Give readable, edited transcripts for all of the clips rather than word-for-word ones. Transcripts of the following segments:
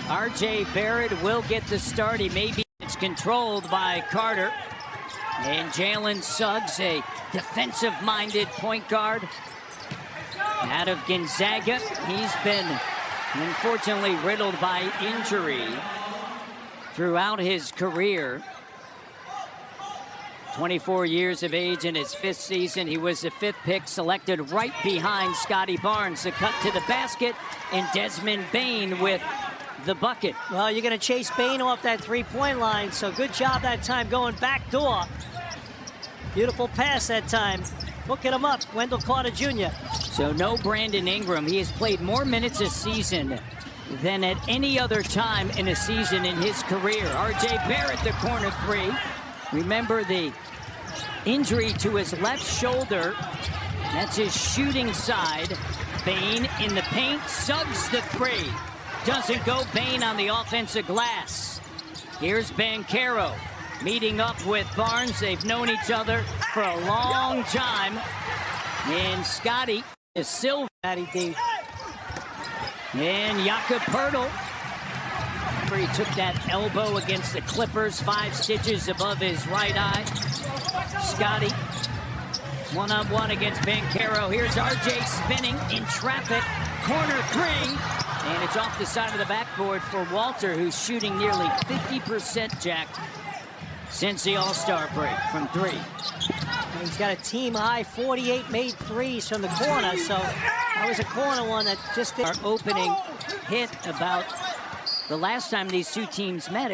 R.J. Barrett will get the start. He maybe it's controlled by Carter. And Jalen Suggs, a defensive-minded point guard out of Gonzaga. He's been unfortunately riddled by injury throughout his career. 24 years of age in his 5th season. He was the 5th pick, selected right behind Scotty Barnes. The cut to the basket, and Desmond Bane with the bucket. Well, you're going to chase Bane off that three-point line, so good job that time going back door. Beautiful pass that time. Hooking him up, Wendell Carter Jr. So no Brandon Ingram. He has played more minutes this season than at any other time in a season in his career. R.J. Barrett, the corner three. Remember the injury to his left shoulder. That's his shooting side. Bane in the paint, Suggs the three. Doesn't go. Bane on the offensive glass. Here's Banchero meeting up with Barnes. They've known each other for a long time. And Scotty is Silva. Matty D. And Jakob Poeltl. He took that elbow against the Clippers, 5 stitches above his right eye. Scotty, one-on-one against Banchero. Here's RJ spinning in traffic. Corner three. And it's off the side of the backboard for Walter, who's shooting nearly 50%, Jack, since the All-Star break from 3. He's got a team-high 48 made threes from the corner, so that was a corner one that just did. Our opening hit about the last time these two teams met,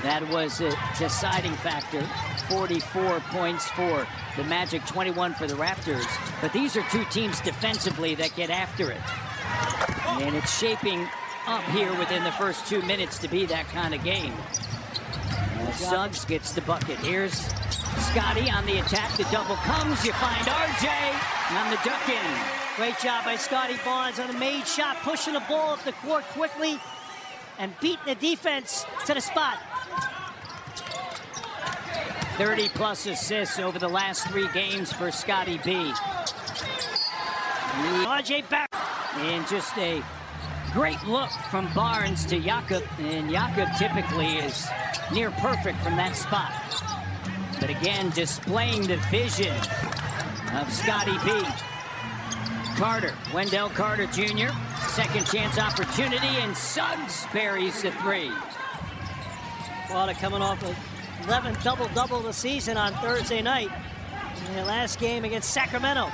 that was a deciding factor. 44 points for the Magic, 21 for the Raptors. But these are two teams defensively that get after it. And it's shaping up here within the first 2 minutes to be that kind of game. Suggs gets the bucket. Here's Scotty on the attack. The double comes. You find RJ on the duck-in. Great job by Scotty Barnes on the made shot, pushing the ball up the court quickly and beating the defense to the spot. 30-plus assists over the last 3 games for Scotty B. RJ Barrett. And just a great look from Barnes to Jakob. And Jakob typically is near perfect from that spot. But again, displaying the vision of Scotty B. Carter, Wendell Carter Jr., second chance opportunity, and Suggs buries the 3. Florida coming off the 11th double-double of the season on Thursday night in their last game against Sacramento.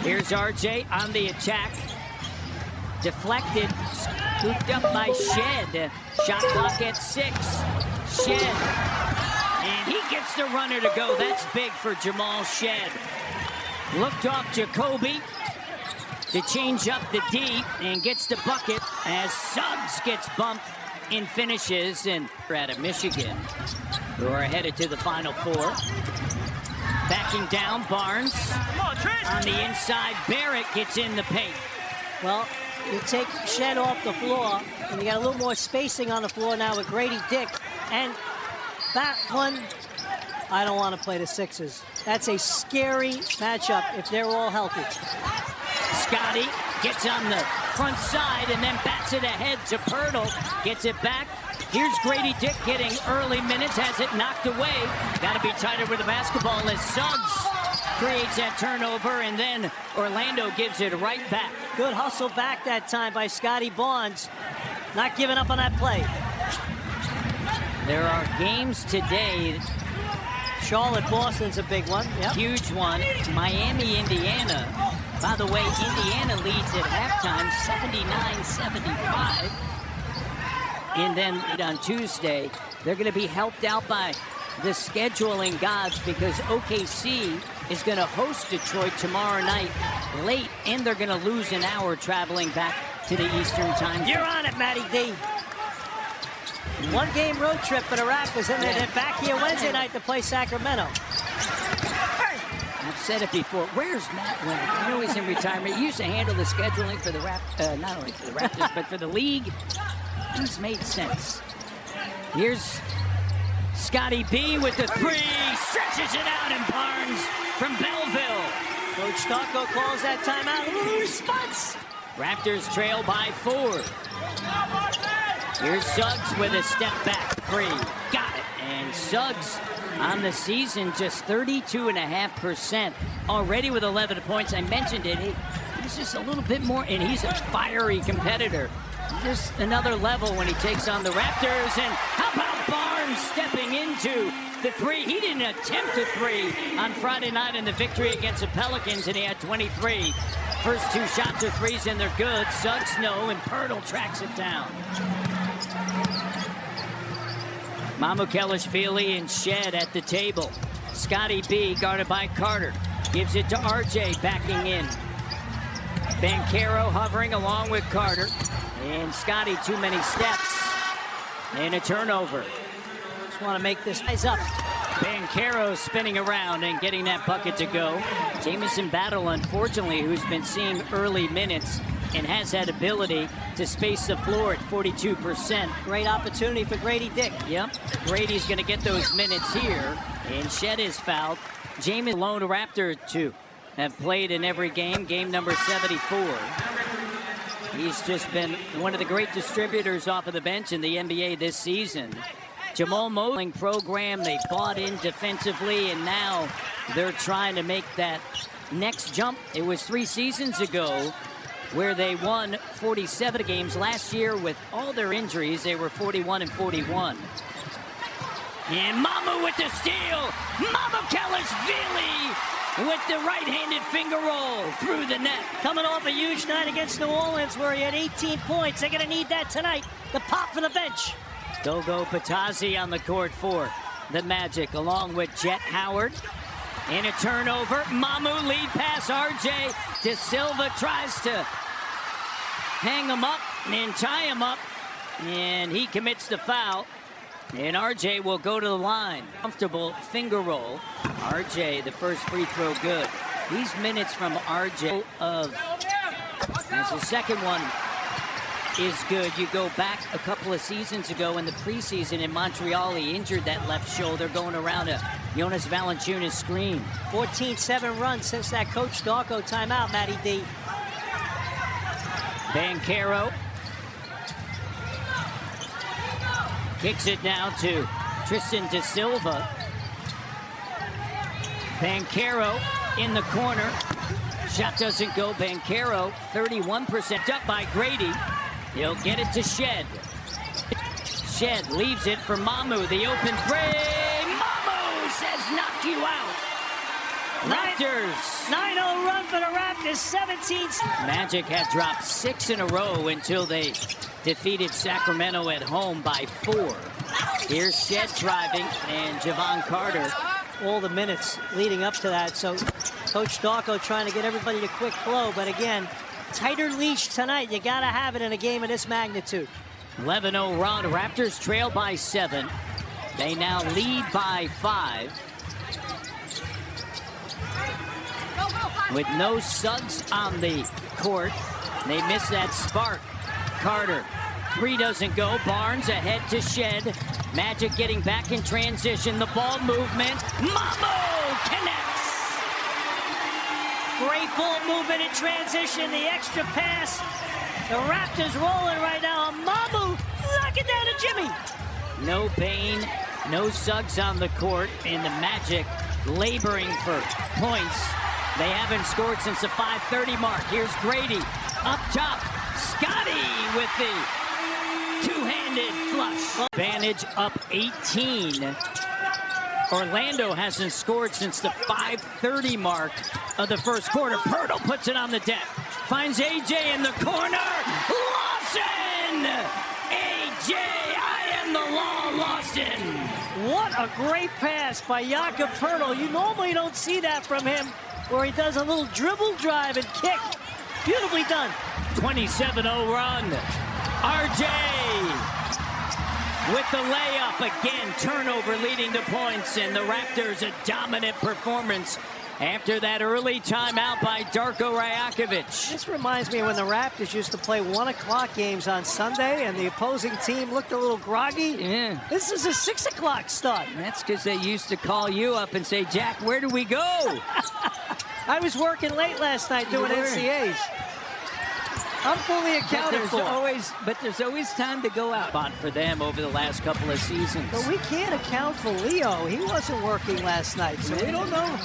Here's RJ on the attack. Deflected, scooped up by Shed. Shot clock at 6. Shed. And he gets the runner to go. That's big for Jamal Shed. Looked off Jacoby to change up the D and gets the bucket as Suggs gets bumped in finishes. And we're out of Michigan, who are headed to the Final Four. Backing down, Barnes on the inside. Barrett gets in the paint. Well, you take Shed off the floor, and you got a little more spacing on the floor now with Grady Dick. And that one, I don't want to play the Sixers. That's a scary matchup if they're all healthy. Scotty gets on the front side and then bats it ahead to Poeltl. Gets it back. Here's Grady Dick getting early minutes, has it knocked away. Got to be tighter with the basketball as Suggs creates that turnover, and then Orlando gives it right back. Good hustle back that time by Scotty Barnes. Not giving up on that play. There are games today. Charlotte, Boston's a big one. Yep. Huge one. Miami, Indiana. By the way, Indiana leads at halftime, 79-75. And then on Tuesday, they're going to be helped out by the scheduling gods because OKC is going to host Detroit tomorrow night late, and they're going to lose an hour traveling back to the Eastern time. You're on it, Matty D. 1-game road trip for the Raptors, and they're back here Wednesday night to play Sacramento. I've said it before. Where's Matt Leonard? I know he's in retirement. He used to handle the scheduling for the not only for the Raptors, but for the league. He's made sense. Here's Scotty B with the 3. Stretches it out, and Barnes from Belleville. Coach Starko calls that timeout. A little response. Raptors trail by 4. Here's Suggs with a step back three. Got it. And Suggs on the season just 32.5%. Already with 11 points. I mentioned it. He's just a little bit more, and he's a fiery competitor. Just another level when he takes on the Raptors. And how about Barnes stepping into the three? He didn't attempt a three on Friday night in the victory against the Pelicans, and he had 23. First 2 shots are threes, and they're good. Suggs no, and Pirtle tracks it down. Mamukelashvili and Shed at the table. Scotty B guarded by Carter. Gives it to RJ backing in. Banchero hovering along with Carter. And Scotty too many steps. And a turnover. Just want to make this eyes up. Banchero spinning around and getting that bucket to go. Jamison Battle, unfortunately, who's been seeing early minutes and has that ability to space the floor at 42%. Great opportunity for Grady Dick. Yep, Grady's going to get those minutes here. And Shed is fouled. Jamison, lone Raptor to have played in every game. Game number 74. He's just been one of the great distributors off of the bench in the NBA this season. Jamal Mosley program, they bought in defensively, and now they're trying to make that next jump. It was 3 seasons ago where they won 47 games. Last year, with all their injuries, they were 41-41. And Mamu with the steal. Mamukelashvili with the right-handed finger roll through the net. Coming off a huge night against New Orleans where he had 18 points. They're going to need that tonight. The pop from the bench. Gogo Patazzi on the court for the Magic, along with Jet Howard. And a turnover. Mamu lead pass. RJ De Silva tries to hang him up and tie him up. And he commits the foul. And RJ will go to the line. Comfortable finger roll. RJ, the first free throw good. These minutes from RJ as the second one is good. You go back a couple of seasons ago in the preseason in Montreal, he injured that left shoulder going around a Jonas Valanciunas screen. 14-7 run since that Coach Darko timeout, Matty D. Banchero kicks it now to Tristan De Silva. Banchero in the corner. Shot doesn't go. Banchero, 31% up by Grady. He'll get it to Shed. Shed leaves it for Mamu. The open three. Mamu says knock you out. Raptors. 9-0 run for the Raptors. 17. Magic had dropped 6 in a row until they defeated Sacramento at home by 4. Here's Shed driving and Javon Carter. All the minutes leading up to that. So Coach Darko trying to get everybody to quick flow. But again, tighter leash tonight. You got to have it in a game of this magnitude. 11-0 run. Raptors trail by 7. They now lead by 5. With no Suggs on the court, they miss that spark. Carter, 3 doesn't go. Barnes ahead to Shed. Magic getting back in transition. The ball movement. Mamu connects. Great ball movement in transition. The extra pass. The Raptors rolling right now. Mamu knock it down to Jimmy. No Bane, no Suggs on the court, and the Magic laboring for points. They haven't scored since the 5:30 mark. Here's Grady up top. Scotty with the two-handed flush. Advantage up 18. Orlando hasn't scored since the 5:30 mark of the first quarter. Pirtle puts it on the deck. Finds AJ in the corner. Lawson! AJ, I am the law, Lawson. What a great pass by Jakob Pirtle. You normally don't see that from him, where he does a little dribble drive and kick. Beautifully done. 27-0 run. RJ with the layup again. Turnover leading to points, and the Raptors a dominant performance after that early timeout by Darko Rajakovic. This reminds me of when the Raptors used to play 1 o'clock games on Sunday and the opposing team looked a little groggy. Yeah. This is a 6 o'clock start. That's because they used to call you up and say, Jack, where do we go? I was working late last night doing NCAs. I'm fully accounted for. But there's always time to go out. Spot for them over the last couple of seasons. But we can't account for Leo. He wasn't working last night, so we don't know.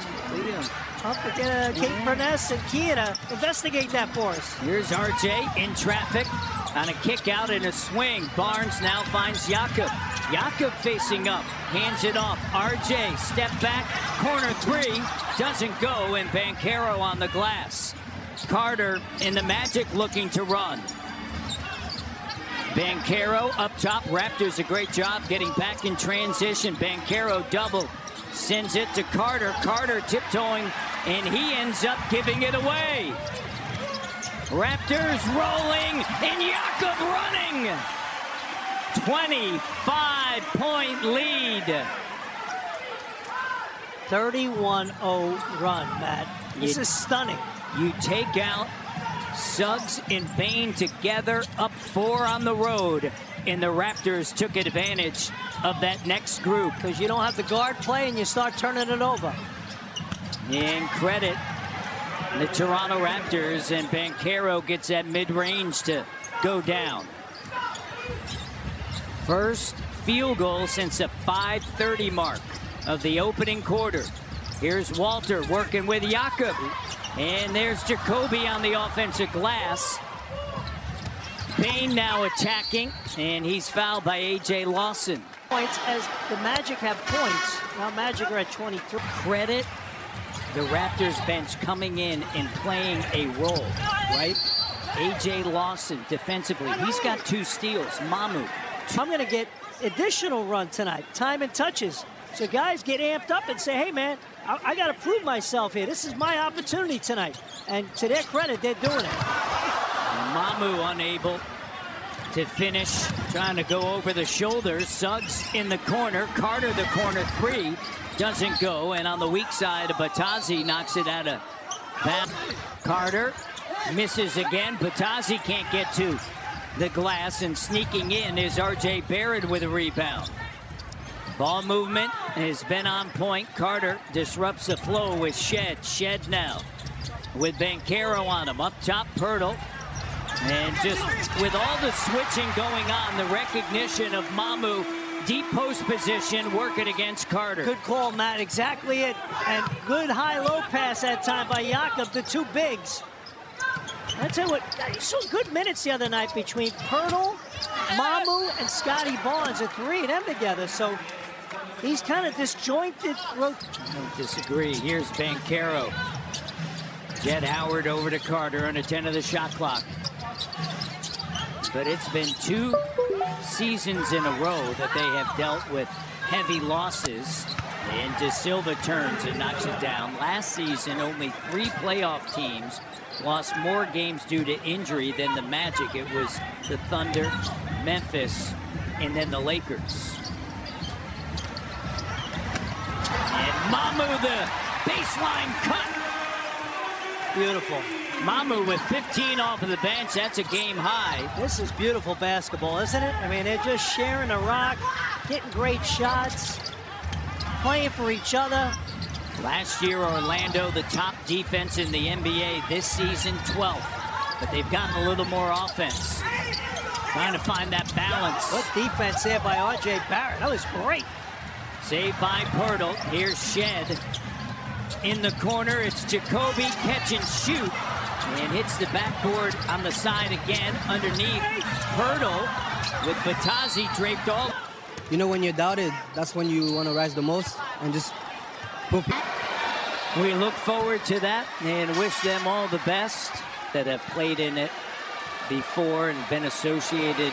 I'll have to get Kate Burness and Kia to investigate that for us. Here's RJ in traffic on a kick out and a swing. Barnes now finds Jakob. Jakob facing up, hands it off. RJ, step back, corner three, doesn't go, and Banchero on the glass. Carter in the Magic looking to run. Banchero up top. Raptors a great job getting back in transition. Banchero double. Sends it to Carter. Carter tiptoeing, and he ends up giving it away. Raptors rolling, and Jakob running. 25-point lead. 31-0 run, Matt. This is stunning. You take out Suggs and Bane together, up 4 on the road, and the Raptors took advantage of that next group. Because you don't have the guard play and you start turning it over. And credit the Toronto Raptors, and Banchero gets that mid-range to go down. First field goal since the 5:30 mark of the opening quarter. Here's Walter working with Jakob. And there's Jacoby on the offensive glass. Bane now attacking, and he's fouled by A.J. Lawson. Points as the Magic have points. Now Magic are at 23. Credit the Raptors bench coming in and playing a role, right? A.J. Lawson defensively, he's got 2 steals. Mamu. I'm going to get additional run tonight, time and touches. So guys get amped up and say, hey, man, I got to prove myself here. This is my opportunity tonight. And to their credit, they're doing it. Mamu unable to finish, trying to go over the shoulders. Suggs in the corner. Carter, the corner three, doesn't go. And on the weak side, Batazi knocks it out of bounds. Carter misses again. Batazi can't get to the glass, and sneaking in is R.J. Barrett with a rebound. Ball movement has been on point. Carter disrupts the flow with Shed. Shed now with Banchero on him. Up top, Pirtle. And just with all the switching going on, the recognition of Mamu, deep post position, working against Carter. Good call, Matt. Exactly it. And good high-low pass that time by Jakob, the 2 bigs. I tell you what, he saw good minutes the other night between Pirtle, Mamu, and Scotty Barnes, the 3 of them together. So he's kind of disjointed. Don't disagree. Here's Banchero. Jed Howard over to Carter on a 10 of the shot clock. But it's been 2 seasons in a row that they have dealt with heavy losses. And De Silva turns and knocks it down. Last season, only 3 playoff teams lost more games due to injury than the Magic. It was the Thunder, Memphis, and then the Lakers. And Mamu, the baseline cut. Beautiful. Mamu with 15 off of the bench. That's a game high. This is beautiful basketball, isn't it? I mean, they're just sharing a rock, getting great shots, playing for each other. Last year, Orlando, the top defense in the NBA. This season, 12th. But they've gotten a little more offense. Trying to find that balance. Good defense there by R.J. Barrett. That was great. Saved by Pirtle. Here's Shed. In the corner, it's Jacoby, catch and shoot. And hits the backboard on the side again. Underneath, Pirtle with Batazi draped all. You know, when you're doubted, that's when you want to rise the most and just... We look forward to that and wish them all the best that have played in it before and been associated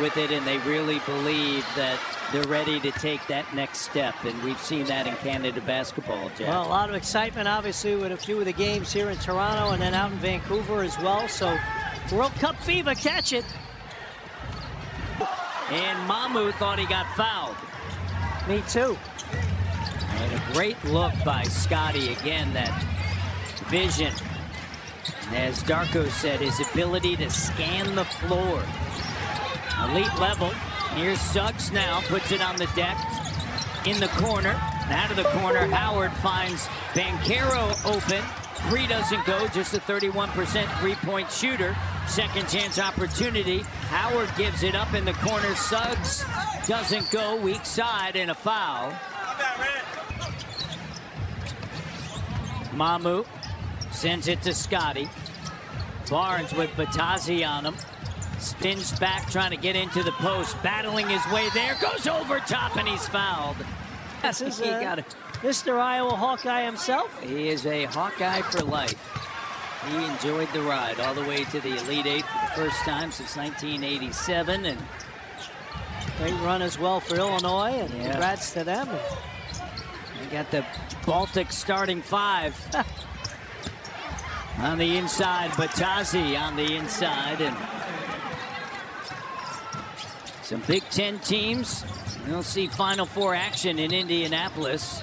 with it, and they really believe that they're ready to take that next step, and we've seen that in Canada basketball, Jack. Well, a lot of excitement, obviously, with a few of the games here in Toronto and then out in Vancouver as well, so World Cup fever, catch it. And Mamu thought he got fouled. Me too. And a great look by Scotty. Again, that vision. As Darko said, his ability to scan the floor. Elite level. Here's Suggs now, puts it on the deck. In the corner, out of the corner, Howard finds Banchero open. 3 doesn't go, just a 31% three-point shooter. Second chance opportunity. Howard gives it up in the corner. Suggs doesn't go. Weak side and a foul. Mamu sends it to Scotty. Barnes with Batazzi on him. Spins back, trying to get into the post. Battling his way there. Goes over top, and he's fouled. This is He got it. Mr. Iowa Hawkeye himself. He is a Hawkeye for life. He enjoyed the ride all the way to the Elite Eight for the first time since 1987. And great run as well for Illinois, and congrats to them. they got the Baltic starting five. On the inside, Batazzi on the inside. And some Big Ten teams. We'll see Final Four action in Indianapolis,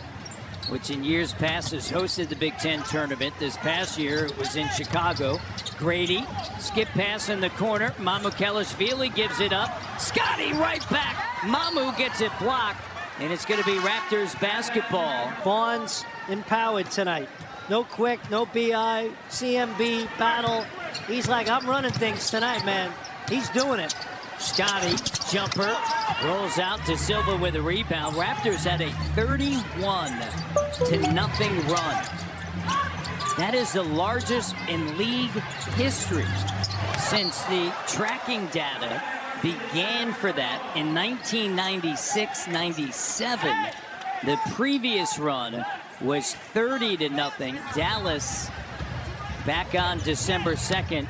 which in years past has hosted the Big Ten tournament. This past year, it was in Chicago. Grady, skip pass in the corner. Mamukelashvili gives it up. Scotty right back. Mamu gets it blocked, and it's going to be Raptors basketball. Barnes empowered tonight. No quick, no BI, CMB, battle. He's like, I'm running things tonight, man. He's doing it. Scotty, jumper, rolls out to Silva with a rebound. Raptors had a 31-0 run. That is the largest in league history since the tracking data began for that in 1996-97. The previous run was 30-0. Dallas back on December 2nd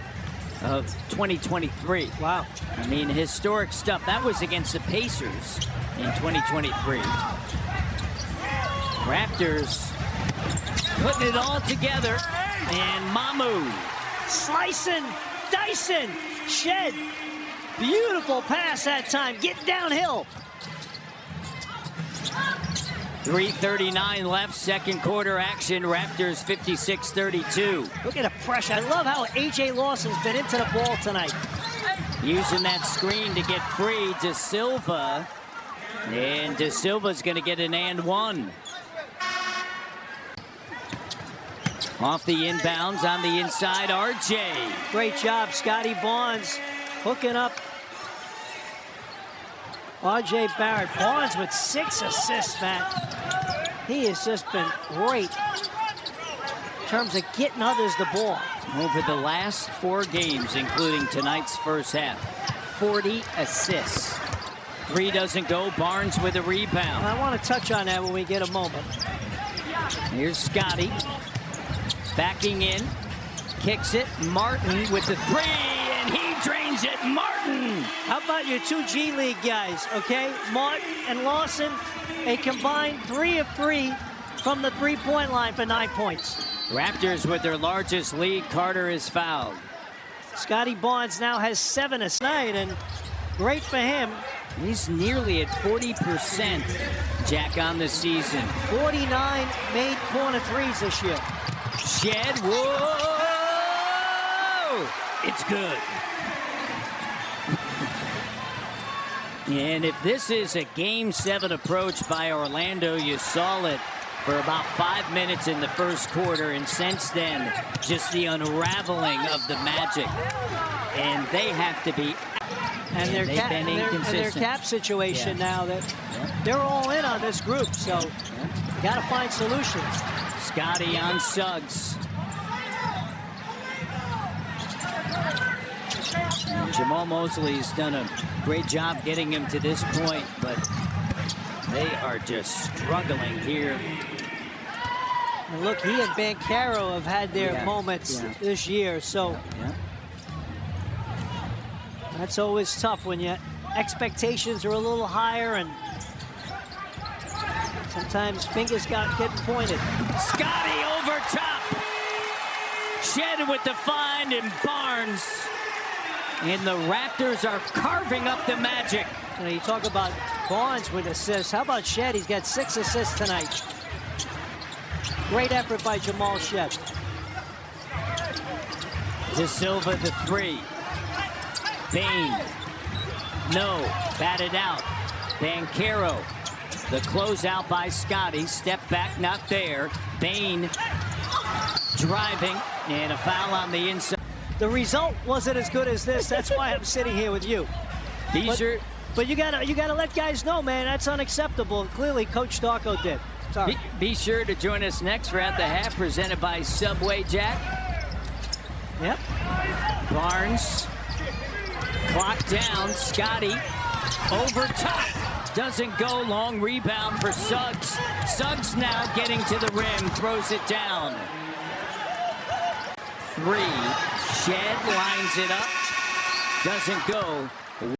of 2023. Wow. I mean, historic stuff. That was against the Pacers in 2023. Raptors putting it all together. And Mamu. Slicing, dicing, Shed. Beautiful pass that time. Get downhill. 3:39 left, second quarter action. Raptors 56-32. Look at the pressure. I love how A.J. Lawson's been into the ball tonight. Using that screen to get free to Silva. And De Silva's going to get an and one. Off the inbounds on the inside, RJ. Great job, Scotty Barnes hooking up R.J. Barrett. Barnes with 6 assists, man. He has just been great in terms of getting others the ball. Over the last 4 games, including tonight's first half, 40 assists. 3 doesn't go. Barnes with a rebound. I want to touch on that when we get a moment. Here's Scotty. Backing in. Kicks it. Martin with the 3, and he drains it. Martin! How about your 2 G League guys, okay? Martin and Lawson, a combined 3 of 3 from the three-point line for 9 points. Raptors with their largest lead. Carter is fouled. Scotty Barnes now has 7 assists tonight, and great for him. He's nearly at 40%, Jack, on the season. 49 made corner threes this year. Shed, whoa! It's good. And if this is a Game 7 approach by Orlando, you saw it for about 5 minutes in the first quarter, and since then, just the unraveling of the Magic. And they have to be, and they've been inconsistent. Their cap situation now, that they're all in on this group, so got to find solutions. Scotty on Suggs. Jamal Mosley's done a great job getting him to this point, but they are just struggling here. And look, he and Banchero have had their moments this year, so that's always tough when your expectations are a little higher and sometimes fingers getting pointed. Scotty over top. Shed with the find, and Barnes. And the Raptors are carving up the Magic. You know, you talk about Barnes with assists. How about Shed? He's got 6 assists tonight. Great effort by Jamal Shed. De Silva the 3. Bain. No. Batted out. Banchero. The closeout by Scotty. Step back, not there. Bain driving, and a foul on the inside. The result wasn't as good as this. That's why I'm sitting here with you. But you gotta let guys know, man, that's unacceptable. Clearly, Coach Darko did. Sorry. Be sure to join us next for At the Half, presented by Subway Jack. Yep. Barnes. Clock down. Scotty over top. Doesn't go. Long rebound for Suggs. Suggs now getting to the rim. Throws it down. 3. Shed lines it up. Doesn't go.